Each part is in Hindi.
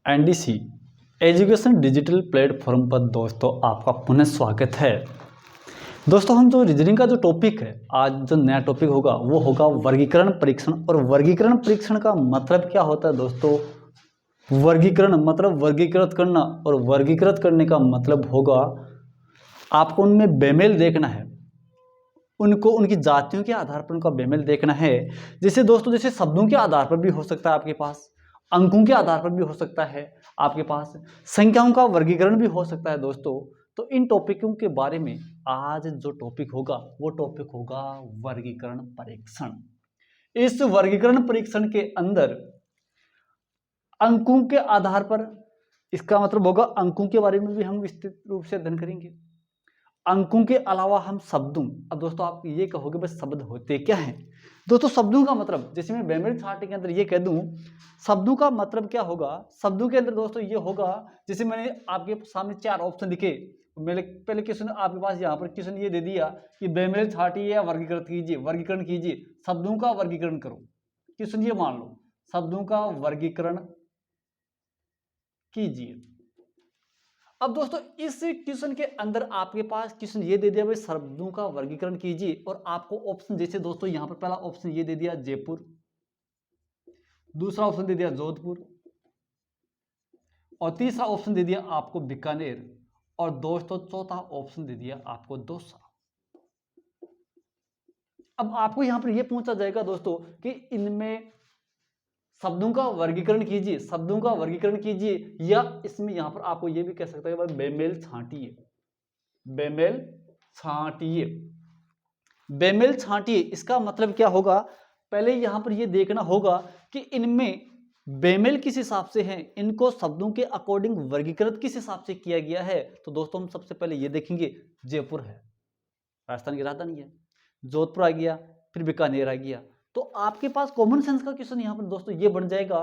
एनडीसी एजुकेशन डिजिटल प्लेटफॉर्म पर दोस्तों आपका पुनः स्वागत है। दोस्तों हम जो रीजनिंग का जो टॉपिक है, आज जो नया टॉपिक होगा वो होगा वर्गीकरण परीक्षण। और वर्गीकरण परीक्षण का मतलब क्या होता है दोस्तों? वर्गीकरण मतलब वर्गीकृत करना, और वर्गीकृत करने का मतलब होगा आपको उनमें बेमेल देखना है, उनको उनकी जातियों के आधार पर उनका बेमेल देखना है। जैसे दोस्तों, जैसे शब्दों के आधार पर भी हो सकता है आपके पास, अंकों के आधार पर भी हो सकता है आपके पास, संख्याओं का वर्गीकरण भी हो सकता है दोस्तों। तो इन टॉपिकों के बारे में आज जो टॉपिक होगा वो टॉपिक होगा वर्गीकरण परीक्षण। इस वर्गीकरण परीक्षण के अंदर अंकों के आधार पर, इसका मतलब होगा अंकों के बारे में भी हम विस्तृत रूप से अध्ययन करेंगे। अंकों के अलावा हम शब्दों, अब दोस्तों आप ये कहोगे बस शब्द होते क्या हैं? दोस्तों शब्दों का मतलब, जैसे मैं बेमेल छाटे के अंदर ये कह दूं शब्दों का मतलब क्या होगा, शब्दों के अंदर दोस्तों ये होगा, जैसे मैंने आपके सामने 4 ऑप्शन दिखे, मैंने पहले क्वेश्चन आपके पास यहाँ पर क्वेश्चन ये दे दिया कि बेमेल छाटिए या वर्गीकृत कीजिए, वर्गीकरण कीजिए, शब्दों का वर्गीकरण करो। क्वेश्चन ये मान लो, शब्दों का वर्गीकरण कीजिए। अब दोस्तों इस क्वेश्चन के अंदर आपके पास क्वेश्चन ये दे दिया भाई शब्दों का वर्गीकरण कीजिए, और आपको ऑप्शन, जैसे दोस्तों यहां पर पहला ऑप्शन ये दे दिया जयपुर, दूसरा ऑप्शन दे दिया जोधपुर, और तीसरा ऑप्शन दे दिया आपको बीकानेर, और दोस्तों चौथा ऑप्शन दे दिया आपको दौसा। अब आपको यहां पर यह पूछा जाएगा दोस्तों कि इनमें शब्दों का वर्गीकरण कीजिए, शब्दों का वर्गीकरण कीजिए, या इसमें यहां पर आपको यह भी कह सकते हैं भाई बेमेल छांटिए, बेमेल छांटिए, बेमेल छांटिए। इसका मतलब क्या होगा, पहले यहां पर यह देखना होगा कि इनमें बेमेल किस हिसाब से हैं, इनको शब्दों के अकॉर्डिंग वर्गीकृत किस हिसाब से किया गया है। तो दोस्तों हम सबसे पहले ये देखेंगे, जयपुर है, राजस्थान की राजधानी है, जोधपुर आ गया, फिर बीकानेर आ गया। तो आपके पास कॉमन सेंस का क्वेश्चन यहाँ पर दोस्तों ये बन जाएगा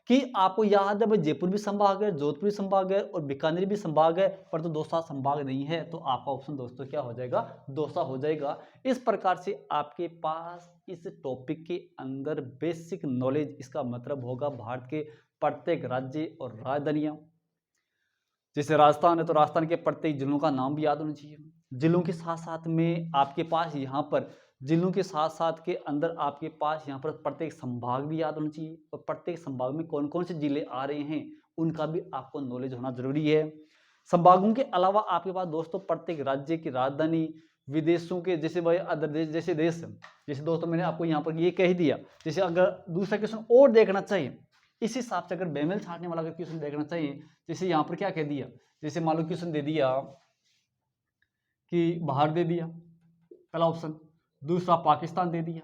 कि आपको याद है भाई जयपुर भी संभाग है, जोधपुर भी संभाग है, और बीकानेर भी संभाग है, पर तो दौसा संभाग नहीं है। तो आपका ऑप्शन दोस्तों क्या हो जाएगा? दौसा हो जाएगा। इस प्रकार से आपके पास इस टॉपिक के अंदर बेसिक नॉलेज, इसका मतलब होगा भारत के प्रत्येक राज्य और राजधानियां, जैसे राजस्थान है तो राजस्थान के प्रत्येक जिलों का नाम भी याद होना चाहिए। जिलों के साथ साथ में आपके पास यहाँ पर, जिलों के साथ साथ के अंदर आपके पास यहाँ पर प्रत्येक संभाग भी याद होना चाहिए, और प्रत्येक संभाग में कौन कौन से जिले आ रहे हैं उनका भी आपको नॉलेज होना जरूरी है। संभागों के अलावा आपके पास दोस्तों प्रत्येक राज्य की राजधानी, विदेशों के, जैसे भाई अदर देश, जैसे देश, जैसे दोस्तों मैंने आपको यहाँ पर ये कह दिया। जैसे अगर दूसरा क्वेश्चन और देखना चाहिए, इस हिसाब से अगर बेमेल छाटने वाला अगर क्वेश्चन देखना चाहिए, जैसे यहाँ पर क्या कह दिया, जैसे मान लो क्वेश्चन दे दिया कि भारत दे दिया पहला ऑप्शन, दूसरा पाकिस्तान दे दिया,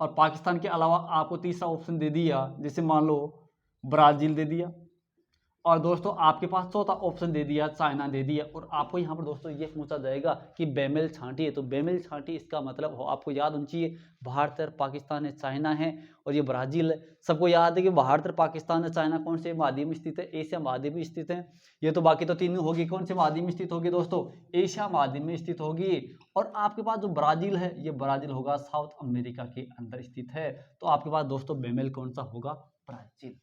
और पाकिस्तान के अलावा आपको तीसरा ऑप्शन दे दिया, जैसे मान लो ब्राजील दे दिया, और दोस्तों आपके पास चौथा ऑप्शन दे दिया चाइना दे दिया। और आपको यहाँ पर दोस्तों ये पूछा जाएगा कि बेमेल छांटिए, तो बेमेल छांटिए इसका मतलब हो आपको याद होनी चाहिए, भारत है, पाकिस्तान है, चाइना है, और ये ब्राजील है। सबको याद है कि भारत, पाकिस्तान है, चाइना कौन से महाद्वीप में स्थित है? एशिया महाद्वीप में स्थित है। ये तो बाकी तो तीनों होगी, कौन से महाद्वीप में स्थित होगी दोस्तों? एशिया महाद्वीप में स्थित होगी। और आपके पास जो ब्राजील है, ये ब्राजील होगा साउथ अमेरिका के अंदर स्थित है। तो आपके पास दोस्तों बेमेल कौन सा होगा? ब्राजील।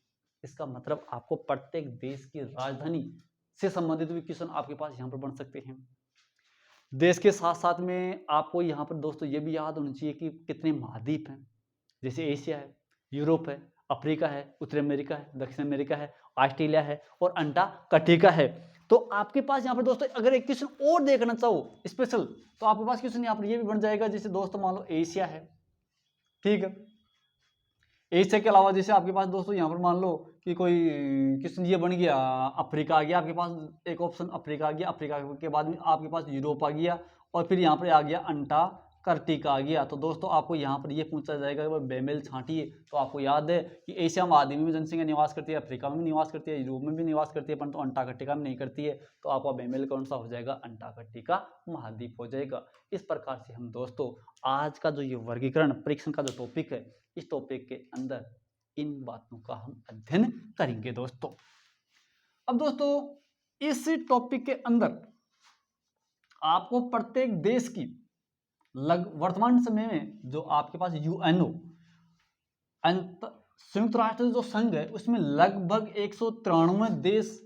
इसका मतलब आपको प्रत्येक देश की राजधानी से संबंधित भी क्वेश्चन आपके पास यहाँ पर बन सकते हैं। देश के साथ साथ में आपको यहाँ पर दोस्तों ये भी याद होना चाहिए कि कितने महाद्वीप हैं, जैसे एशिया है, यूरोप है, अफ्रीका है, उत्तरी अमेरिका है, दक्षिण अमेरिका है, ऑस्ट्रेलिया है, और अंटार्कटिका है। तो आपके पास यहाँ पर दोस्तों अगर एक क्वेश्चन और देखना चाहो स्पेशल, तो आपके पास क्वेश्चन यहाँ पर ये भी बन जाएगा, जैसे दोस्तों मान लो एशिया है, ठीक है, एशिया के अलावा जैसे आपके पास दोस्तों यहाँ पर मान लो कि कोई क्वेश्चन ये बन गया, अफ्रीका आ गया आपके पास, एक ऑप्शन अफ्रीका आ गया, अफ्रीका के बाद में आपके पास यूरोप आ गया, और फिर यहाँ पर आ गया अंटार्कटिका आ गया। तो दोस्तों आपको यहाँ पर ये पूछा जाएगा कि बेमेल छांटिए। तो आपको याद है कि एशिया महाद्वीप में जनसंख्या निवास करती है, अफ्रीका में भी निवास करती है, यूरोप में भी निवास करती है, परंतु अंटार्कटिका में नहीं करती है। तो आपका बेमेल कौन सा हो जाएगा? अंटार्कटिका महाद्वीप हो जाएगा। इस प्रकार से हम दोस्तों आज का जो ये वर्गीकरण परीक्षण का जो टॉपिक है, इस टॉपिक के अंदर इन बातों का हम अध्ययन करेंगे दोस्तों। अब दोस्तों इस टॉपिक के अंदर आपको प्रत्येक देश की वर्तमान समय में जो आपके पास यूएनओ संयुक्त राष्ट्र जो संघ है उसमें लगभग 193 देश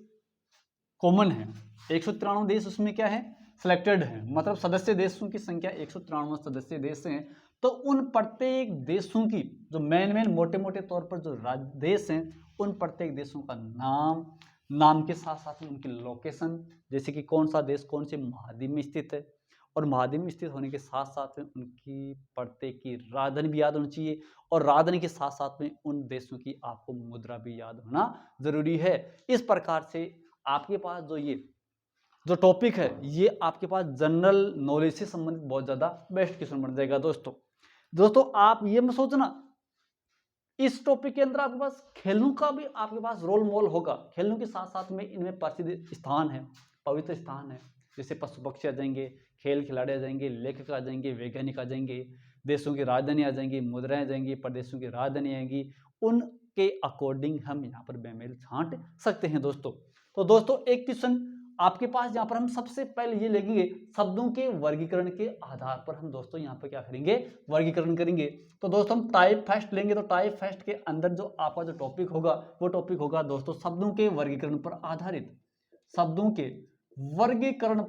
कॉमन है। 193 देश उसमें क्या है, सिलेक्टेड है, मतलब सदस्य देशों की संख्या 193 सदस्य देश हैं। तो उन प्रत्येक देशों की जो मेन मोटे मोटे तौर पर जो देश हैं, उन प्रत्येक देशों का नाम के साथ साथ में उनकी लोकेशन, जैसे कि कौन सा देश कौन से महाद्वीप में स्थित है, और महाद्वीप में स्थित होने के साथ साथ में उनकी प्रत्येक की राजधानी भी याद होनी चाहिए, और राजधानी के साथ साथ में उन देशों की आपको मुद्रा भी याद होना जरूरी है। इस प्रकार से आपके पास जो टॉपिक है ये आपके पास जनरल नॉलेज से संबंधित बहुत ज्यादा बेस्ट क्वेश्चन बन जाएगा। दोस्तों आप ये मत सोचना इस टॉपिक के अंदर आपके पास खेलों का भी आपके पास रोल मॉडल होगा। खेलों के साथ साथ में इनमें प्रसिद्ध स्थान है, पवित्र स्थान है, जैसे पशु पक्षी आ जाएंगे, खेल खिलाड़ी आ जाएंगे, लेखक आ जाएंगे, वैज्ञानिक आ जाएंगे, देशों की राजधानी आ जाएंगी, मुद्राएं आ जाएंगी, प्रदेशों की राजधानी आएंगी, उनके अकॉर्डिंग हम यहाँ पर बेमेल छांट सकते हैं। तो दोस्तों एक क्वेश्चन आपके पास यहाँ पर हम सबसे पहले ये लेंगे, शब्दों के वर्गीकरण के आधार पर हम दोस्तों यहाँ पर क्या करेंगे, वर्गीकरण करेंगे। तो दोस्तों हम टाइप फर्स्ट लेंगे। तो टाइप फर्स्ट के अंदर जो आपका जो टॉपिक होगा वो टॉपिक होगा दोस्तों शब्दों के वर्गीकरण पर आधारित, शब्दों के वर्गीकरण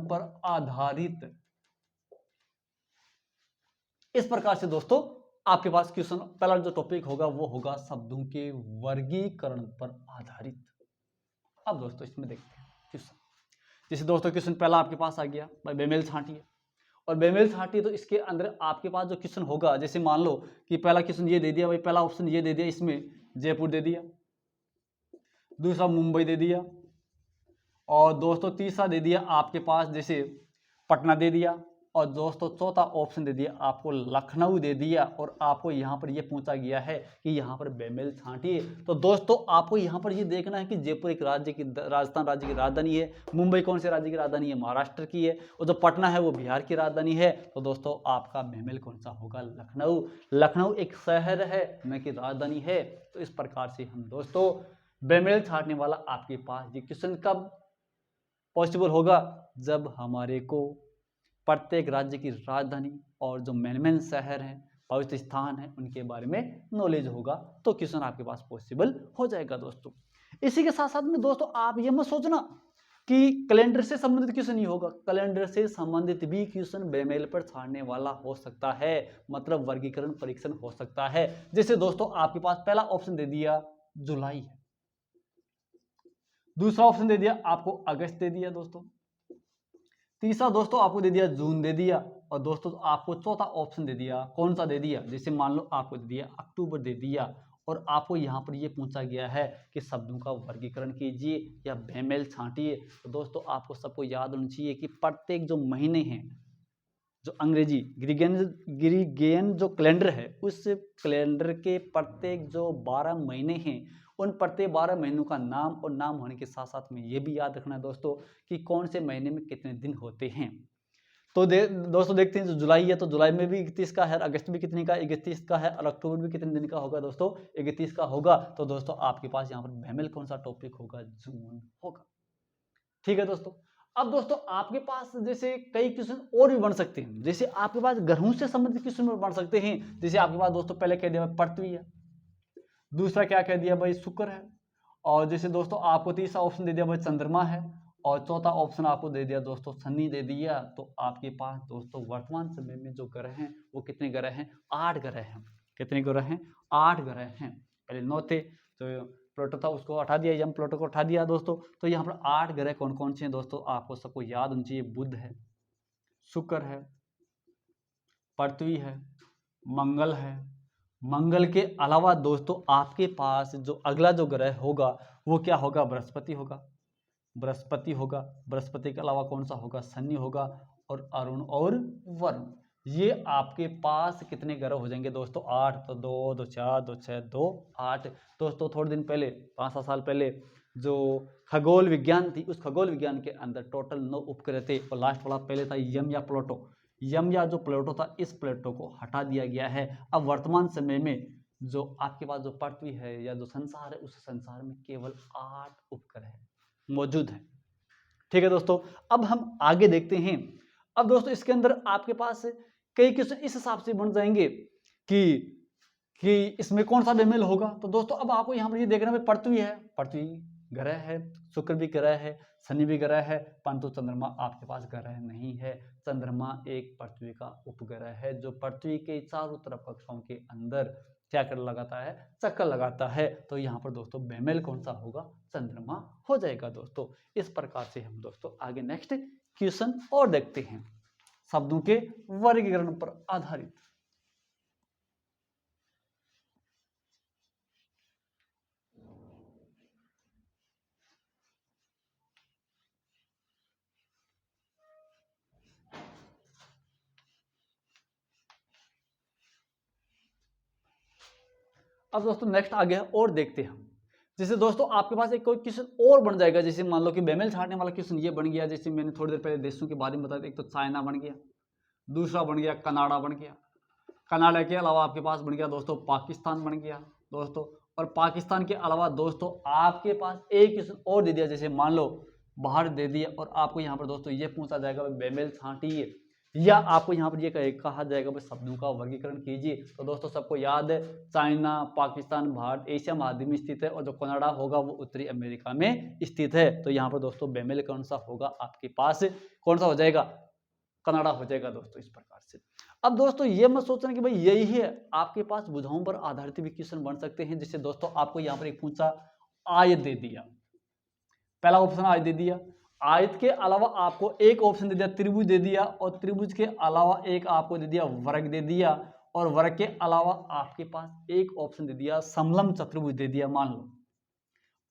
पर आधारित। इस प्रकार से दोस्तों आपके पास क्वेश्चन पहला जो टॉपिक होगा वो होगा शब्दों के वर्गीकरण पर आधारित। अब दोस्तों इसमें देखते हैं क्वेश्चन। जैसे दोस्तों क्वेश्चन पहला आपके पास आ गया भाई बेमेल छांटिए, और बेमेल छांटिए तो इसके अंदर आपके पास जो क्वेश्चन होगा, जैसे मान लो कि पहला क्वेश्चन ये दे दिया भाई, पहला ऑप्शन ये दे दिया, इसमें जयपुर दे दिया, दूसरा मुंबई दे दिया, और दोस्तों तीसरा दे दिया आपके पास जैसे पटना दे दिया, और दोस्तों चौथा ऑप्शन दे दिया आपको लखनऊ दे दिया, और आपको यहाँ पर यह पूछा गया है कि यहाँ पर बेमेल छांटिए। तो दोस्तों आपको यहाँ पर ये देखना है कि जयपुर एक राजस्थान राज्य की राजधानी है, मुंबई कौन से राज्य की राजधानी है, महाराष्ट्र की है, और जो पटना है वो बिहार की राजधानी है। तो दोस्तों आपका बेमेल कौन सा होगा, लखनऊ एक शहर है न कि राजधानी है। तो इस प्रकार से हम दोस्तों बेमेल छांटने वाला आपके पास ये क्वेश्चन कब पॉसिबल होगा, जब हमारे को प्रत्येक राज्य की राजधानी और जो मेन शहर हैं, पवित्र स्थान है, उनके बारे में नॉलेज होगा, तो क्वेश्चन आपके पास पॉसिबल हो जाएगा। दोस्तों इसी के साथ साथ में दोस्तों आप ये मत सोचना कि कैलेंडर से संबंधित क्वेश्चन नहीं होगा, कैलेंडर से संबंधित भी क्वेश्चन बेमेल पर छाड़ने वाला हो सकता है, मतलब वर्गीकरण परीक्षण हो सकता है। जैसे दोस्तों आपके पास पहला ऑप्शन दे दिया जुलाई है, दूसरा ऑप्शन दे दिया आपको अगस्त दे दिया, दोस्तों तीसरा दोस्तों आपको दे दिया जून दे दिया, और दोस्तों आपको चौथा ऑप्शन दे दिया, कौन सा दे दिया, जैसे मान लो आपको दे दिया अक्टूबर दे दिया, और आपको यहाँ पर ये पूछा गया है कि शब्दों का वर्गीकरण कीजिए या बेमेल छांटिए। तो दोस्तों आपको सबको याद होना चाहिए कि प्रत्येक जो महीने हैं, जो अंग्रेजी ग्रीगोरियन जो कैलेंडर है, उस कैलेंडर के प्रत्येक जो 12 महीने हैं, उन प्रत्येक 12 महीनों का नाम, और नाम होने के साथ साथ में ये भी याद रखना है दोस्तों कि कौन से महीने में कितने दिन होते हैं। तो दोस्तों देखते हैं, जो जुलाई है तो जुलाई में भी 31 का है, अगस्त भी कितने का 31 का है, और अक्टूबर भी कितने दिन का होगा दोस्तों 31 का होगा। तो दोस्तों आपके पास यहाँ पर बेमेल कौन सा टॉपिक होगा, जून होगा। ठीक है दोस्तों। अब दोस्तों आपके पास जैसे कई क्वेश्चन और भी बन सकते हैं, जैसे आपके पास ग्रहों से संबंधित क्वेश्चन बन सकते हैं। जैसे आपके पास दोस्तों पहले कह दिया पृथ्वी है, दूसरा क्या कह दिया भाई शुक्र है, और जैसे दोस्तों आपको तीसरा ऑप्शन दे दिया भाई चंद्रमा है, और चौथा ऑप्शन आपको दे दिया दोस्तों शनि दे दिया। तो आपके पास दोस्तों वर्तमान समय में जो ग्रह हैं वो कितने ग्रह हैं, 8 ग्रह हैं। कितने ग्रह हैं, 8 ग्रह हैं। पहले 9 थे, तो प्लूटो था उसको हटा दिया, यम प्लूटो को हटा दिया दोस्तों। तो यहाँ पर 8 ग्रह कौन कौन से हैं दोस्तों, आपको सबको याद होना चाहिए। बुध है, शुक्र है, पृथ्वी है, मंगल है। मंगल के अलावा दोस्तों आपके पास जो अगला जो ग्रह होगा वो क्या होगा, बृहस्पति होगा। बृहस्पति के अलावा कौन सा होगा, शनि होगा, और अरुण और वरुण। ये आपके पास कितने ग्रह हो जाएंगे दोस्तों, 8। तो 2 2 4 2 6 2 8। दोस्तों थोड़े दिन पहले 5-7 साल पहले जो खगोल विज्ञान थी, उस खगोल विज्ञान के अंदर टोटल 9 उपग्रह थे, और लास्ट वाला पहले था यम या प्लूटो था। इस प्लूटो को हटा दिया गया है। अब वर्तमान समय में जो आपके पास जो पृथ्वी है या जो संसार है, उस संसार में केवल 8 उपग्रह मौजूद है। ठीक है दोस्तों, अब हम आगे देखते हैं। अब दोस्तों इसके अंदर आपके पास कई क्वेश्चन इस हिसाब से बन जाएंगे कि कि इसमें कौन सा बेमेल होगा। तो दोस्तों अब आपको यहाँ पर ये देखना है, पृथ्वी है, पृथ्वी ग्रह है, शुक्र भी ग्रह है, शनि भी ग्रह है, परंतु चंद्रमा आपके पास ग्रह नहीं है। चंद्रमा एक पृथ्वी का उपग्रह है जो पृथ्वी के चारों तरफ कक्षाओं के अंदर क्या कर लगाता है, चक्कर लगाता है। तो यहाँ पर दोस्तों बेमेल कौन सा होगा, चंद्रमा हो जाएगा दोस्तों। इस प्रकार से हम दोस्तों आगे नेक्स्ट क्वेश्चन और देखते हैं शब्दों के वर्गीकरण पर आधारित। अब दोस्तों नेक्स्ट आ गया और देखते हैं हम, जैसे दोस्तों आपके पास एक कोई क्वेश्चन और बन जाएगा, जैसे मान लो कि बेमेल छांटने वाला क्वेश्चन ये बन गया, जैसे मैंने थोड़ी देर पहले देशों के बारे में बताया, एक तो चाइना बन गया, दूसरा बन गया कनाडा बन गया, कनाडा के अलावा आपके पास बन गया दोस्तों पाकिस्तान बन गया दोस्तों, और पाकिस्तान के अलावा दोस्तों आपके पास एक क्वेश्चन और दे दिया, जैसे मान लो भारत दे दिया, और आपको यहाँ पर दोस्तों ये पूछा जाएगा बेमेल छांटिए, या आपको यहाँ पर ये कहा जाएगा भाई शब्दों का वर्गीकरण कीजिए। तो दोस्तों सबको याद है चाइना, पाकिस्तान, भारत एशिया महाद्वीप में स्थित है, और जो कनाडा होगा वो उत्तरी अमेरिका में स्थित है। तो यहाँ पर दोस्तों बेमेल कौन सा होगा आपके पास, कौन सा हो जाएगा, कनाडा हो जाएगा दोस्तों। इस प्रकार से अब दोस्तों ये मत सोचना कि भाई यही है, आपके पास भुजाओं पर आधारित भी क्वेश्चन बन सकते हैं। जैसे दोस्तों आपको यहाँ पर एक पूछा आयत दे दिया, पहला ऑप्शन आयत दे दिया, आयत के अलावा आपको एक ऑप्शन दे दिया त्रिभुज दे दिया, और त्रिभुज के अलावा एक आपको दे दिया वर्ग दे दिया, और वर्ग के अलावा आपके पास एक ऑप्शन दे दिया समलंब चतुर्भुज दे दिया मान लो,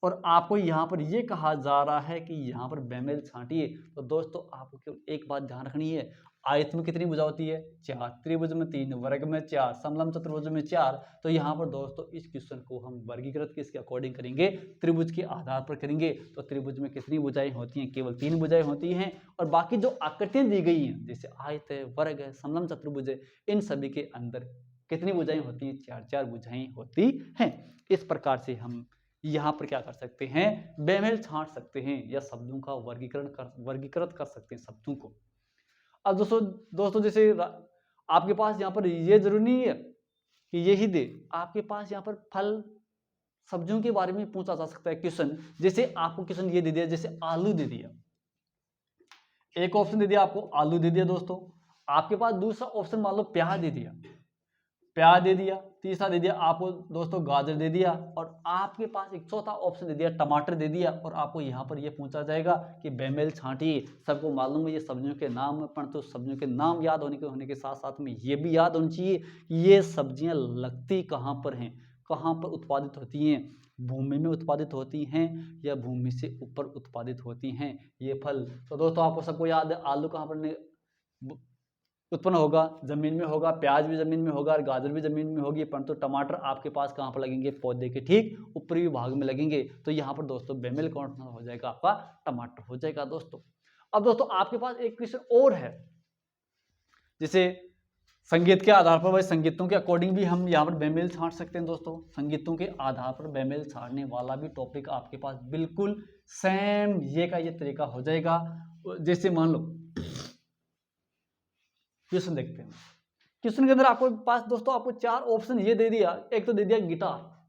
और आपको यहाँ पर ये कहा जा रहा है कि यहाँ पर बेमेल छांटिए। तो दोस्तों आपको केवल एक बात ध्यान रखनी है, आयत में कितनी भुजा होती है, 4, त्रिभुज में 3, वर्ग में 4, समलंब चतुर्भुज में 4। तो यहाँ पर दोस्तों इस क्वेश्चन को हम वर्गीकृत किसके अकॉर्डिंग करेंगे, त्रिभुज के आधार पर करेंगे। तो त्रिभुज में कितनी भुजाएं होती हैं, केवल 3 भुजाएं होती हैं, और बाकी जो आकृतियां दी गई हैं जैसे आयत है, वर्ग है, समलंब चतुर्भुज है, इन सभी के अंदर कितनी भुजाएं होती हैं, 4 भुजाएं होती हैं। इस प्रकार से हम यहाँ पर क्या कर सकते हैं, बेमेल छांट सकते हैं, या शब्दों का वर्गीकृत कर सकते हैं शब्दों को। अब दोस्तों जैसे आपके पास यहाँ पर ये जरूरी नहीं है कि यही दे, आपके पास यहाँ पर फल सब्जियों के बारे में पूछा जा सकता है क्वेश्चन। जैसे आपको क्वेश्चन ये दे दिया, जैसे आलू दे दिया, एक ऑप्शन दे दिया आपको आलू दे दिया दोस्तों, आपके पास दूसरा ऑप्शन मान लो प्याज दे दिया, प्याज दे दिया, तीसरा दे दिया आपको दोस्तों गाजर दे दिया, और आपके पास एक चौथा ऑप्शन दे दिया टमाटर दे दिया, और आपको यहाँ पर ये पूछा जाएगा कि बेमेल छांटिए। सबको मालूम है ये सब्जियों के नाम है, परंतु तो सब्जियों के नाम याद होने के साथ साथ में ये भी याद होनी चाहिए कि ये सब्जियां लगती कहाँ पर हैं, कहाँ पर उत्पादित होती हैं, भूमि में उत्पादित होती हैं या भूमि से ऊपर उत्पादित होती हैं ये फल। तो दोस्तों आपको सबको याद है आलू कहाँ पर उत्पन्न होगा, जमीन में होगा, प्याज भी जमीन में होगा, और गाजर भी जमीन में होगी, परंतु टमाटर आपके पास कहाँ पर लगेंगे, पौधे के ठीक ऊपरी भाग में लगेंगे। तो यहाँ पर दोस्तों बेमेल कौन सा हो जाएगा, आपका टमाटर हो जाएगा दोस्तों। अब दोस्तों आपके पास एक क्वेश्चन और है, जैसे संगीत के आधार पर, भाई संगीतों के अकॉर्डिंग भी हम यहाँ पर बेमेल छांट सकते हैं दोस्तों। संगीतों के आधार पर बेमेल छांटने वाला भी टॉपिक आपके पास बिल्कुल सेम ये का ये तरीका हो जाएगा। जैसे मान लो क्वेश्चन देखते हैं, क्वेश्चन के अंदर आपको पास दोस्तों आपको 4 ऑप्शन ये दे दिया, एक तो दे दिया गिटार,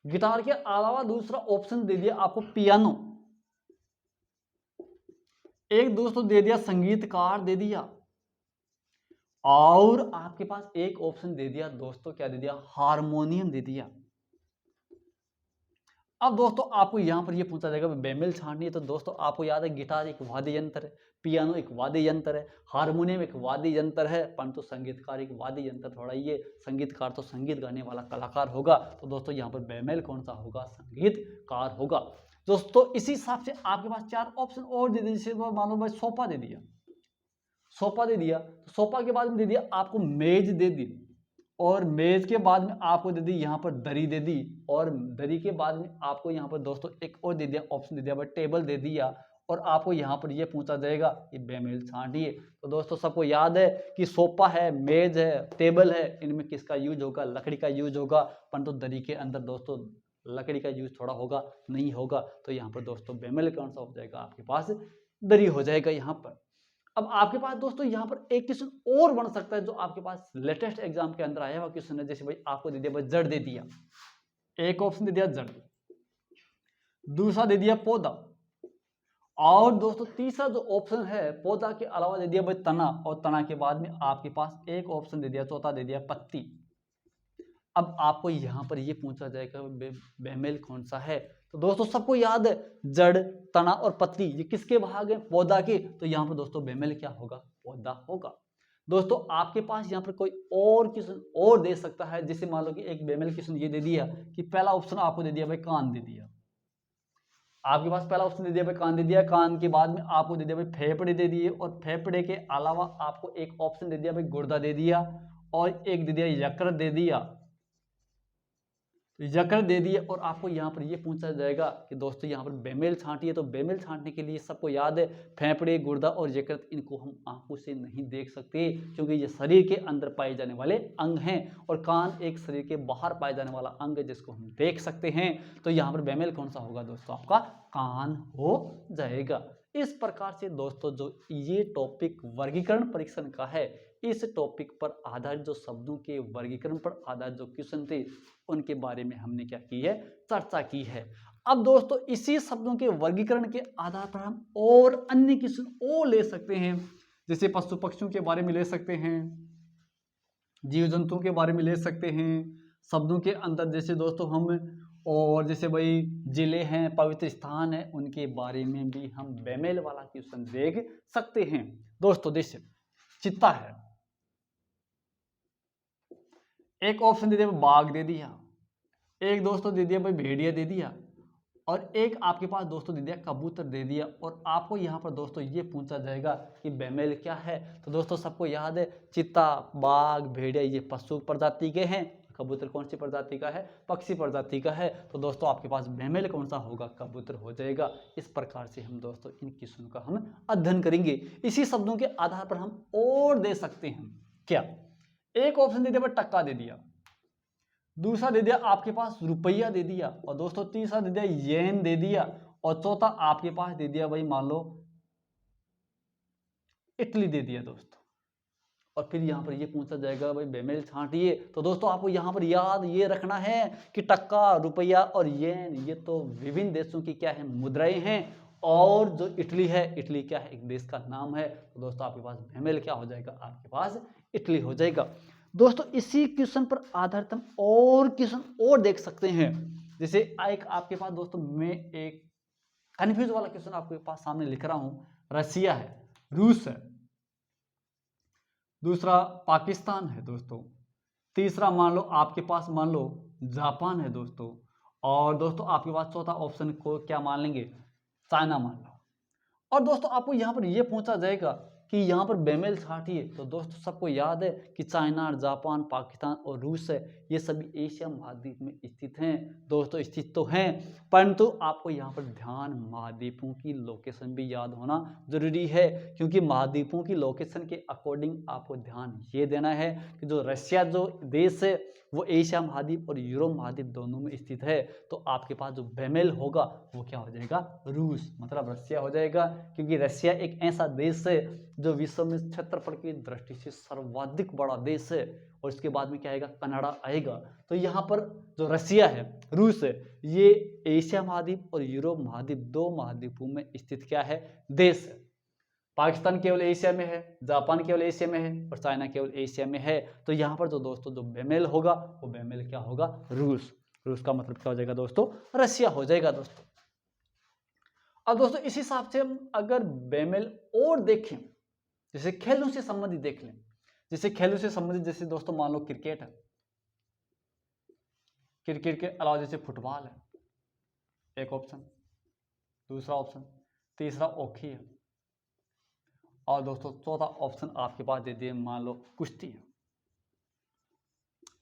गिटार के अलावा दूसरा ऑप्शन दे दिया आपको पियानो, एक दोस्तों दे दिया संगीतकार दे दिया, और आपके पास एक ऑप्शन दे दिया दोस्तों क्या दे दिया, हारमोनियम दे दिया। अब दोस्तों आपको यहां पर ये पूछा जाएगा बेमेल छांटनी है, तो दोस्तों आपको याद है गिटार एक वाद्य यंत्र है, पियानो एक वाद्य यंत्र है, हारमोनियम एक वाद्य यंत्र है, परंतु संगीतकार एक वाद्य यंत्र थोड़ा ही है, संगीतकार तो संगीत गाने वाला कलाकार होगा। तो दोस्तों यहाँ पर बेमेल कौन सा होगा, संगीतकार होगा दोस्तों। इसी हिसाब से आपके पास 4 ऑप्शन और दे दिए, मान लो भाई सोफा दे दिया, सोफा दे दिया, तो सोफा के बाद में दे दिया आपको मेज दे दी, और मेज के बाद में आपको दे दी यहाँ पर दरी दे दी, और दरी के बाद में आपको यहाँ पर दोस्तों एक और दे दिया ऑप्शन दे दिया भाई टेबल दे दिया, और आपको यहाँ पर ये पूछा जाएगा कि बेमेल छांटिए। तो दोस्तों सबको याद है कि सोफा है, मेज है, टेबल है, इनमें किसका यूज होगा, लकड़ी का यूज होगा, परंतु दरी के अंदर दोस्तों लकड़ी का यूज थोड़ा होगा, नहीं होगा। तो यहाँ पर दोस्तों बेमेल कौन सा हो जाएगा, आपके पास दरी हो जाएगा यहाँ पर। अब आपके पास दोस्तों यहाँ पर एक क्वेश्चन और बन सकता है जो आपके पास लेटेस्ट एग्जाम के अंदर आया हुआ क्वेश्चन है। जैसे भाई आपको दे दिया भाई जड़ दे दिया, एक ऑप्शन दे दिया जड़, दूसरा दे दिया पौधा, और दोस्तों तीसरा जो ऑप्शन है पौधा के अलावा दे दिया भाई तना, और तना के बाद में आपके पास एक ऑप्शन दे दिया, चौथा दे दिया पत्ती। अब आपको यहाँ पर ये पूछा जाएगा बेमेल कौन सा है। तो दोस्तों सबको याद है जड़, तना और पत्ती ये किसके भाग हैं, पौधा के। तो यहाँ पर दोस्तों बेमेल क्या होगा, पौधा होगा। दोस्तों आपके पास यहाँ पर कोई और क्वेश्चन और दे सकता है। जैसे मान लो कि एक बेमेल क्वेश्चन ये दे दिया कि पहला ऑप्शन आपको दे दिया भाई कान दे दिया, आपके पास पहला ऑप्शन दे दिया भाई कान दे दिया, कान के बाद में आपको दे दिया भाई फेफड़े दे दिए, और फेफड़े के अलावा आपको एक ऑप्शन दे दिया भाई गुर्दा दे दिया, और एक दे दिया यकृत दे दिया, यकृत दे दिए। और आपको यहाँ पर ये पूछा जाएगा कि दोस्तों यहाँ पर बेमेल छांटी है। तो बेमेल छांटने के लिए सबको याद है फेफड़े, गुर्दा और यकृत, इनको हम आंखों से नहीं देख सकते क्योंकि ये शरीर के अंदर पाए जाने वाले अंग हैं, और कान एक शरीर के बाहर पाए जाने वाला अंग है जिसको हम देख सकते हैं। तो यहाँ पर बेमेल कौन सा होगा दोस्तों, आपका कान हो जाएगा। इस प्रकार से दोस्तों जो ये टॉपिक वर्गीकरण परीक्षण का है, इस टॉपिक पर आधारित जो शब्दों के वर्गीकरण पर आधारित जो क्वेश्चन थे उनके बारे में हमने क्या की है, चर्चा की है। अब दोस्तों इसी शब्दों के वर्गीकरण के आधार पर हम और अन्य क्वेश्चन और ले सकते हैं। जैसे पशु पक्षियों के बारे में ले सकते हैं, जीव जंतुओं के बारे में ले सकते हैं, शब्दों के अंदर जैसे दोस्तों हम, और जैसे भाई जिले हैं, पवित्र स्थान है, उनके बारे में भी हम बेमेल वाला क्वेश्चन देख सकते हैं। दोस्तों जैसे चित्ता है, एक ऑप्शन दे दिया बाघ दे दिया, एक दोस्तों दे दिया भाई भेड़िया दे दिया, और एक आपके पास दोस्तों दे दिया कबूतर दे दिया। और आपको यहाँ पर दोस्तों ये पूछा जाएगा कि बेमेल क्या है। तो दोस्तों सबको याद है चित्ता, बाघ, भेड़िया ये पशु प्रजाति के हैं, कबूतर कौन सी प्रजाति का है, पक्षी प्रजाति का है। तो दोस्तों आपके पास बेमेल कौन सा होगा, कबूतर हो जाएगा। इस प्रकार से हम दोस्तों इन क्वेश्चनों का हम अध्ययन करेंगे। इसी शब्दों के आधार पर हम और दे सकते हैं क्या, एक ऑप्शन दे दिया टक्का दे दिया, दूसरा दे दिया आपके पास रुपया दे दिया, और दोस्तों तीसरा दे दिया येन दे दिया, और चौथा आपके पास दे दिया भाई मान लो इटली दे दिया दोस्तों। और फिर यहाँ पर ये पूछा जाएगा भाई बेमेल छांटिए। तो दोस्तों आपको यहाँ पर याद ये रखना है कि टक्का, रुपया और येन ये तो विभिन्न देशों की क्या है, मुद्राएं हैं, और जो इटली है, इटली क्या है, एक देश का नाम है। तो दोस्तों आपके पास बेमेल क्या हो जाएगा, आपके पास इटली हो जाएगा। दोस्तों इसी क्वेश्चन पर आधारित हम और क्वेश्चन और देख सकते हैं। जैसे एक आपके पास दोस्तों मैं एक कन्फ्यूज वाला क्वेश्चन आपके पास सामने लिख रहा हूं, रसिया है, रूस है, दूसरा पाकिस्तान है दोस्तों, तीसरा मान लो आपके पास मान लो जापान है दोस्तों, और दोस्तों आपके पास चौथा ऑप्शन को क्या मान लेंगे, चाइना मान लो। और दोस्तों आपको यहाँ पर यह पूछा जाएगा कि यहाँ पर बेमेल छांटिए। तो दोस्तों सबको याद है कि चाइना, जापान, पाकिस्तान और रूस है, ये सभी एशिया महाद्वीप में स्थित हैं दोस्तों, स्थित तो हैं, परंतु आपको यहाँ पर ध्यान महाद्वीपों की लोकेशन भी याद होना जरूरी है, क्योंकि महाद्वीपों की लोकेशन के अकॉर्डिंग आपको ध्यान ये देना है कि जो रशिया जो देश है वो एशिया महाद्वीप और यूरोप महाद्वीप दोनों में स्थित है। तो आपके पास जो बेमेल होगा वो क्या हो जाएगा, रूस, मतलब रशिया हो जाएगा, क्योंकि रशिया एक ऐसा देश है जो विश्व में क्षेत्रफल की दृष्टि से सर्वाधिक बड़ा देश है, और इसके बाद में क्या आएगा, कनाडा आएगा। तो यहाँ पर जो रशिया है, रूस है, ये एशिया महाद्वीप और यूरोप महाद्वीप दो महाद्वीपों में स्थित क्या है, देश है। पाकिस्तान केवल एशिया में है, जापान केवल एशिया में है, और चाइना केवल एशिया में है। तो यहाँ पर जो दोस्तों जो बेमेल होगा वो बेमेल क्या होगा, रूस। रूस का मतलब क्या हो जाएगा दोस्तों, रशिया हो जाएगा दोस्तों। अब दोस्तों इस हिसाब से हम अगर बेमेल और देखें, जैसे खेलों से संबंधित देख लें, जैसे खेलों से संबंधित जैसे दोस्तों मान लो क्रिकेट है, क्रिकेट के अलावा जैसे फुटबॉल है एक ऑप्शन, दूसरा ऑप्शन, तीसरा हॉकी है, और दोस्तों चौथा ऑप्शन आपके पास दे दिए मान लो कुश्ती है।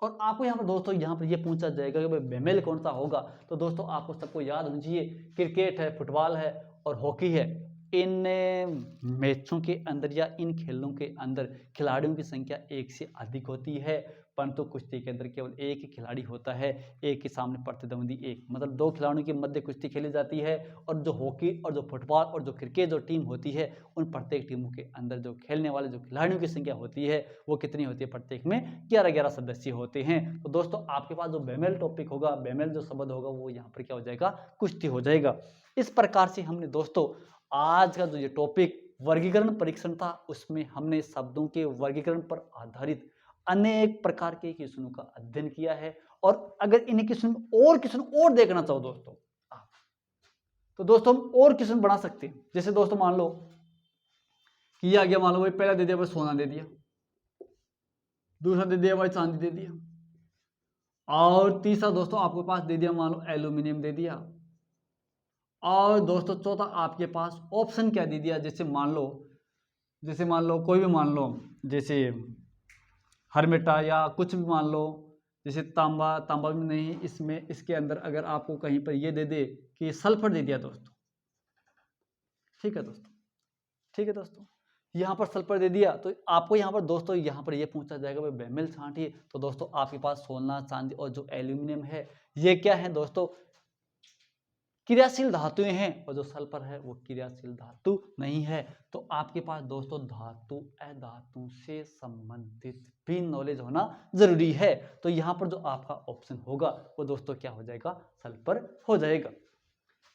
और आपको यहाँ पर दोस्तों यहाँ पर ये पूछा जाएगा कि भाई बेमेल कौन सा होगा। तो दोस्तों आपको सबको याद होना चाहिए क्रिकेट है, फुटबॉल है और हॉकी है, इन मैचों के अंदर या इन खेलों के अंदर खिलाड़ियों की संख्या एक से अधिक होती है, परंतु कुश्ती के अंदर केवल एक ही खिलाड़ी होता है, एक के सामने प्रतिद्वंदी एक, मतलब दो खिलाड़ियों के मध्य कुश्ती खेली जाती है। और जो हॉकी और जो फुटबॉल और जो क्रिकेट जो टीम होती है, उन प्रत्येक टीमों के अंदर जो खेलने वाले जो खिलाड़ियों की संख्या होती है वो कितनी होती है, प्रत्येक में 11-11 सदस्य होते हैं। तो दोस्तों आपके पास जो बेमेल टॉपिक होगा, बेमेल जो शब्द होगा, वो यहाँ पर क्या हो जाएगा, कुश्ती हो जाएगा। इस प्रकार से हमने दोस्तों आज का जो ये टॉपिक वर्गीकरण परीक्षण था, उसमें हमने शब्दों के वर्गीकरण पर आधारित अनेक प्रकार के क्वेश्चनों का अध्ययन किया है। और अगर इन्हें क्वेश्चन और देखना चाहो दोस्तों, तो दोस्तों हम और क्वेश्चन बना सकते हैं। जैसे दोस्तों मान लो कि ये आ गया, मान लो भाई पहला दे दिया भाई सोना दे दिया, दूसरा दे दिया भाई चांदी दे दिया, और तीसरा दोस्तों आपके पास दे दिया मान लो एल्यूमिनियम दे दिया, और दोस्तों चौथा आपके पास ऑप्शन क्या दे दिया, जैसे मान लो कोई भी मान लो, जैसे हरमिटा या कुछ भी मान लो, जैसे तांबा में नहीं, इसमें इसके अंदर अगर आपको कहीं पर ये दे दे कि सल्फर दे दिया दोस्तों, ठीक है दोस्तों, ठीक है दोस्तों, यहाँ पर सल्फर दे दिया, तो आपको यहाँ पर दोस्तों यहाँ पर ये पूछा जाएगा भाई बेमेल छांटिए। तो दोस्तों आपके पास सोना, चांदी और जो एल्यूमिनियम है, ये क्या है दोस्तों, क्रियाशील धातुएं हैं, और जो सल्फर है वो क्रियाशील धातु नहीं है। तो आपके पास दोस्तों धातु अधातु से संबंधित भी नॉलेज होना जरूरी है। तो यहाँ पर जो आपका ऑप्शन होगा वो दोस्तों क्या हो जाएगा, सल्फर हो जाएगा।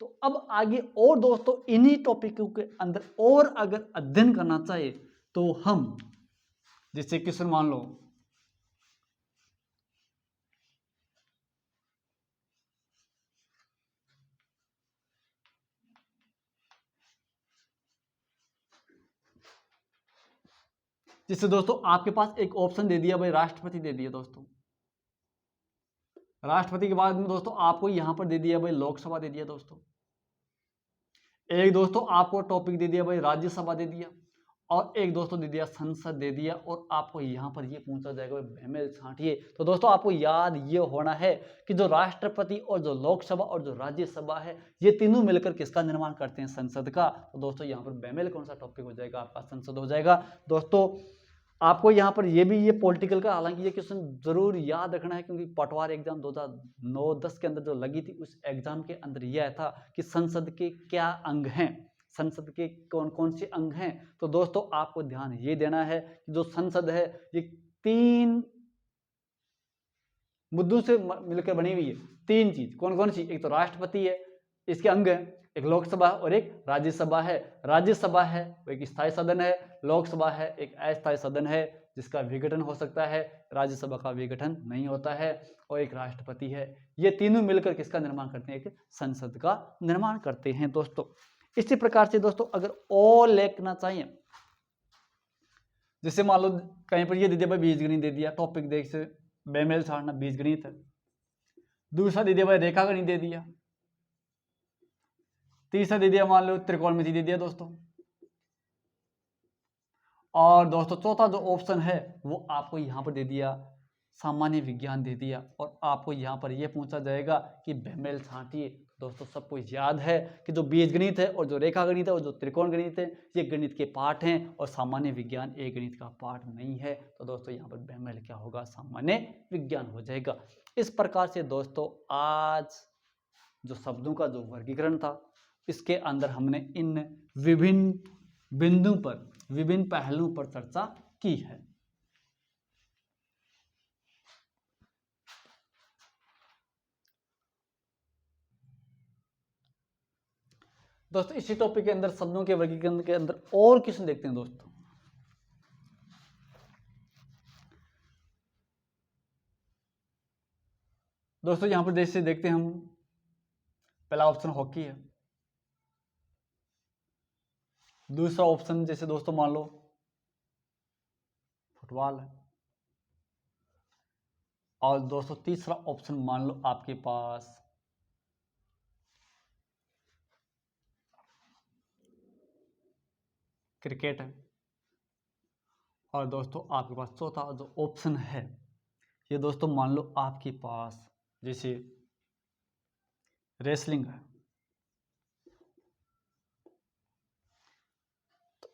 तो अब आगे और दोस्तों इन्हीं टॉपिकों के अंदर और अगर अध्ययन करना चाहे तो हम जैसे क्वेश्चन मान लो जिससे दोस्तों आपके पास एक ऑप्शन दे दिया भाई राष्ट्रपति दे दिया दोस्तों, राष्ट्रपति के बाद में दोस्तों आपको यहां पर दे दिया भाई लोकसभा दे दिया दोस्तों, एक दोस्तों आपको टॉपिक दे दिया भाई राज्यसभा दे दिया, और एक दोस्तों दे दिया संसद दे दिया, और आपको यहां पर ये पूछा जाएगा बेमेल छांटिए। तो दोस्तों आपको याद ये होना है कि जो राष्ट्रपति और जो लोकसभा और जो राज्यसभा है, ये तीनों मिलकर किसका निर्माण करते हैं, संसद का। तो दोस्तों यहाँ पर बेमेल कौन सा टॉपिक हो जाएगा, आपका संसद हो जाएगा। दोस्तों आपको यहाँ पर ये पॉलिटिकल का, हालांकि ये क्वेश्चन जरूर याद रखना है, क्योंकि पटवार एग्जाम 2009-10 के अंदर जो लगी थी, उस एग्जाम के अंदर यह आया था कि संसद के क्या अंग हैं, संसद के कौन कौन से अंग हैं। तो दोस्तों आपको ध्यान ये देना है कि जो संसद है ये 3 मुद्दों से मिलकर बनी हुई है। 3 चीज कौन कौन सी, एक तो राष्ट्रपति है, इसके अंग है, एक लोकसभा और एक राज्यसभा है। राज्यसभा है वो एक स्थायी सदन है, लोकसभा है एक अस्थायी सदन है जिसका विघटन हो सकता है, राज्यसभा का विघटन नहीं होता है, और एक राष्ट्रपति है। ये तीनों मिलकर किसका निर्माण करते हैं, एक संसद का निर्माण करते हैं दोस्तों। इसी प्रकार से दोस्तों अगर और लिखना चाहिए, जैसे मान लो कहीं पर ये दे दिया भाई बीजगणित दे दिया, टॉपिक देख से बेमेल छाड़ना बीजगणित है, दूसरा दे दिया भाई रेखागणित दे दिया, तीसरा दे दिया मान लो त्रिकोणमिति दे दिया दोस्तों, और दोस्तों चौथा जो ऑप्शन है वो आपको यहाँ पर दे दिया सामान्य विज्ञान दे दिया, और आपको यहाँ पर यह पूछा जाएगा कि बेमेल छांटिए। दोस्तों सबको याद है कि जो बीजगणित है और जो रेखागणित है और जो त्रिकोण गणित है, ये गणित के पार्ट हैं, और सामान्य विज्ञान एक गणित का पार्ट नहीं है। तो दोस्तों यहाँ पर बेमेल क्या होगा, सामान्य विज्ञान हो जाएगा। इस प्रकार से दोस्तों आज जो शब्दों का जो वर्गीकरण था, इसके अंदर हमने इन विभिन्न बिंदुओं पर, विभिन्न पहलुओं पर चर्चा की है। दोस्तों इसी टॉपिक के अंदर शब्दों के वर्गीकरण के अंदर और क्वेश्चन देखते हैं दोस्तों। दोस्तों यहां पर जैसे देखते हैं हम, पहला ऑप्शन हॉकी है, दूसरा ऑप्शन जैसे दोस्तों मान लो फुटबॉल है, और दोस्तों तीसरा ऑप्शन मान लो आपके पास क्रिकेट है, और दोस्तों आपके पास चौथा जो ऑप्शन है ये दोस्तों मान लो आपके पास जैसे रेसलिंग है,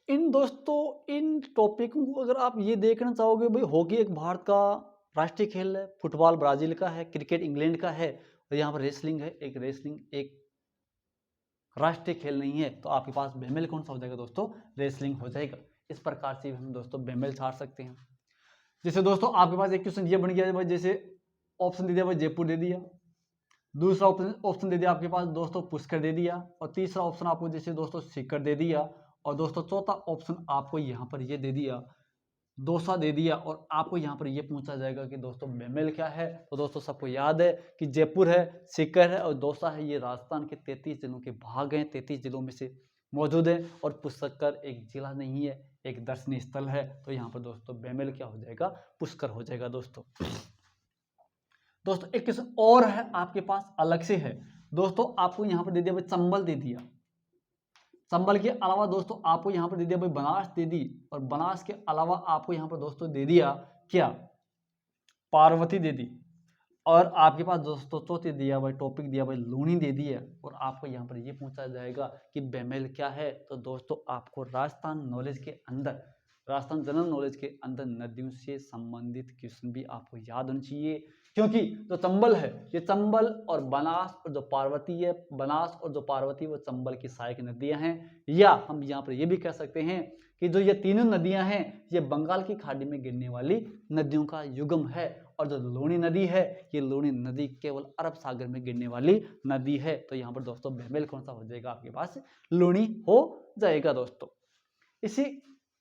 इन दोस्तों इन टॉपिकों को अगर आप ये देखना चाहोगे, भाई हॉकी एक भारत का राष्ट्रीय खेल है, फुटबॉल ब्राजील का है, क्रिकेट इंग्लैंड का है, और यहाँ पर रेसलिंग है, एक रेसलिंग एक राष्ट्रीय खेल नहीं है, तो आपके पास बेमेल कौन सा हो जाएगा दोस्तों? रेसलिंग हो जाएगा। इस प्रकार से हम दोस्तों बेमेल छाड़ सकते हैं। जैसे दोस्तों आपके पास एक क्वेश्चन ये बन गया भाई, जैसे ऑप्शन दे दिया भाई जयपुर दे दिया, दूसरा ऑप्शन दे दिया आपके पास दोस्तों पुष्कर दे दिया, और तीसरा ऑप्शन आपको जैसे दोस्तों सीकर दे दिया, और दोस्तों चौथा ऑप्शन आपको यहाँ पर ये दे दिया दौसा दे दिया, और आपको यहाँ पर ये पूछा जाएगा कि दोस्तों बेमेल क्या है। तो दोस्तों सबको याद है कि जयपुर है, सीकर है और दौसा है, ये राजस्थान के 33 जिलों के भाग हैं, 33 जिलों में से मौजूद है, और पुष्कर एक जिला नहीं है, एक दर्शनीय स्थल है। तो यहाँ पर दोस्तों बेमेल क्या हो जाएगा? पुष्कर हो जाएगा दोस्तों। दोस्तों एक क्वेश्चन और है आपके पास, अलग से है दोस्तों, आपको यहाँ पर दे दिया भाई चंबल दे दिया, चंबल के अलावा दोस्तों आपको यहाँ पर दे दिया भाई बनास दे दी, और बनास के अलावा आपको यहाँ पर दोस्तों दे दिया क्या? पार्वती दे दी, और आपके पास दोस्तों चौथी दिया भाई टॉपिक दिया भाई लूनी दे दी है, और आपको यहाँ पर ये पूछा जाएगा कि बेमेल क्या है। तो दोस्तों आपको राजस्थान नॉलेज के अंदर, राजस्थान जनरल नॉलेज के अंदर नदियों से संबंधित क्वेश्चन भी आपको याद होना चाहिए, क्योंकि जो चंबल है, ये चंबल और बनास और जो पार्वती है, बनास और जो पार्वती वो चंबल की सहायक नदियां हैं, या हम यहाँ पर ये भी कह सकते हैं कि जो ये तीनों नदियां हैं ये बंगाल की खाड़ी में गिरने वाली नदियों का युग्म है, और जो लूनी नदी है ये लूनी नदी केवल अरब सागर में गिरने वाली नदी है। तो यहाँ पर दोस्तों बेमेल कौन सा हो जाएगा? आपके पास लूनी हो जाएगा दोस्तों। इसी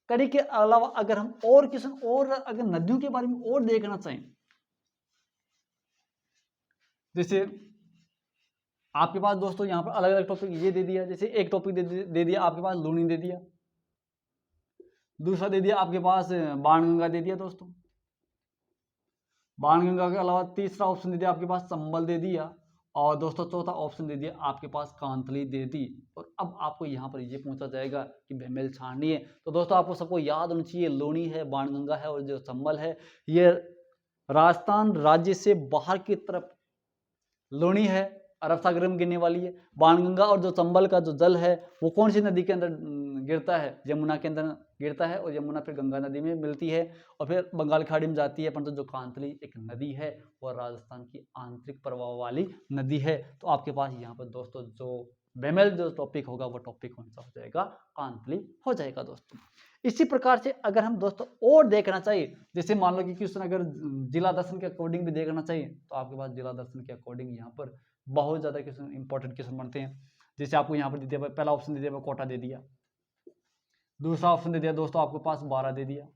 कड़ी के अलावा अगर हम और क्वेश्चन और अगर नदियों के बारे में और देखना चाहें, जैसे आपके पास दोस्तों यहाँ पर अलग अलग टॉपिक ये दे दिया, जैसे एक टॉपिक दे दिया आपके पास लूनी दे दिया, दूसरा दे दिया आपके पास बाणगंगा दे दिया दोस्तों, बाणगंगा के अलावा तीसरा ऑप्शन दे दिया आपके पास चंबल दे दिया, और दोस्तों चौथा ऑप्शन दे दिया आपके पास कांतली दे दी। और अब आपको यहाँ पर ये पूछा जाएगा कि बेमेल छाननी है, तो दोस्तों आपको सबको याद होना चाहिए लूनी है, बाणगंगा है, और जो चंबल है ये राजस्थान राज्य से बाहर की तरफ लूनी है, अरब सागर में गिरने वाली है। बाणगंगा और जो चंबल का जो जल है वो कौन सी नदी के अंदर गिरता है? यमुना के अंदर गिरता है, और यमुना फिर गंगा नदी में मिलती है, और फिर बंगाल खाड़ी में जाती है। परंतु जो कांतली एक नदी है वो राजस्थान की आंतरिक प्रवाह वाली नदी है। तो आपके पास यहाँ पर दोस्तों जो बेमेल जो टॉपिक होगा वो टॉपिक कौन सा हो जाएगा? कांतली हो जाएगा दोस्तों। इसी प्रकार से अगर हम दोस्तों और देखना चाहिए, जैसे मान लो कि क्वेश्चन अगर जिला दर्शन के अकॉर्डिंग भी देखना चाहिए, तो आपके पास जिला दर्शन के अकॉर्डिंग यहाँ पर बहुत ज्यादा क्वेश्चन इंपॉर्टेंट क्वेश्चन बनते हैं। जैसे आपको यहाँ पर दे दिया, पहला ऑप्शन दे दिया कोटा दे दिया, दूसरा ऑप्शन दे दिया दोस्तों आपके पास बारा दे दिया,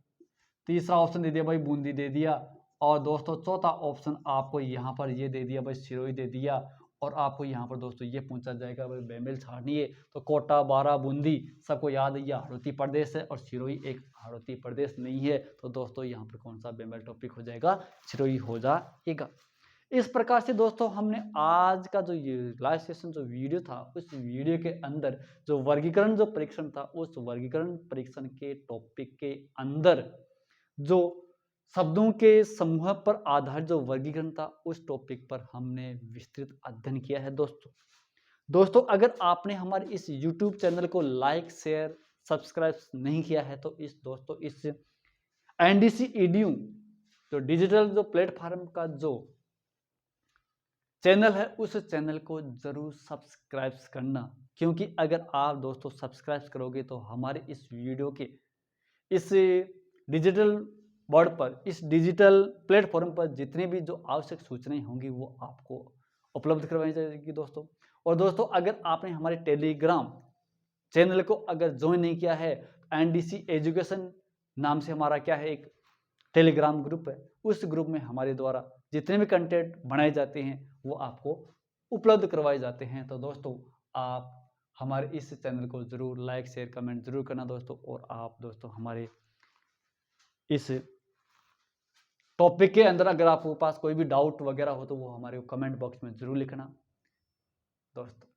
तीसरा ऑप्शन दे दिया भाई बूंदी दे दिया, और दोस्तों चौथा ऑप्शन आपको यहाँ पर ये दे दिया भाई सिरोही दे दिया। और आपको यहाँ पर दोस्तों ये पूछा जाएगा भाई बेमेल छाड़नी है, तो कोटा, बारा, बूंदी सबको याद है ये हाड़ौती प्रदेश है, और सिरोही एक हाड़ौती प्रदेश नहीं है। तो दोस्तों यहाँ पर कौन सा बेमेल टॉपिक हो जाएगा? सिरोही हो जाएगा। इस प्रकार से दोस्तों हमने आज का जो ये लाइव सेशन जो वीडियो था, उस वीडियो के अंदर जो वर्गीकरण जो परीक्षण था, उस वर्गीकरण परीक्षण के टॉपिक के अंदर जो शब्दों के समूह पर आधारित जो वर्गीकरण था, उस टॉपिक पर हमने विस्तृत अध्ययन किया है दोस्तों। अगर आपने हमारे इस YouTube चैनल को लाइक, शेयर, सब्सक्राइब नहीं किया है, तो इस NDC EDU जो डिजिटल जो प्लेटफॉर्म का जो चैनल है, उस चैनल को जरूर सब्सक्राइब करना, क्योंकि अगर आप दोस्तों सब्सक्राइब करोगे तो हमारे इस वीडियो के इस डिजिटल बोर्ड पर, इस डिजिटल प्लेटफॉर्म पर जितने भी जो आवश्यक सूचनाएं होंगी वो आपको उपलब्ध करवाई जाएगी दोस्तों। और दोस्तों अगर आपने हमारे टेलीग्राम चैनल को अगर ज्वाइन नहीं किया है, NDC एजुकेशन नाम से हमारा क्या है एक टेलीग्राम ग्रुप है, उस ग्रुप में हमारे द्वारा जितने भी कंटेंट बनाए जाते हैं वो आपको उपलब्ध करवाए जाते हैं। तो दोस्तों आप हमारे इस चैनल को जरूर लाइक, शेयर, कमेंट जरूर करना दोस्तों। और आप दोस्तों हमारे इस टॉपिक के अंदर अगर आपके पास कोई भी डाउट वगैरह हो तो वो हमारे कमेंट बॉक्स में जरूर लिखना दोस्तों।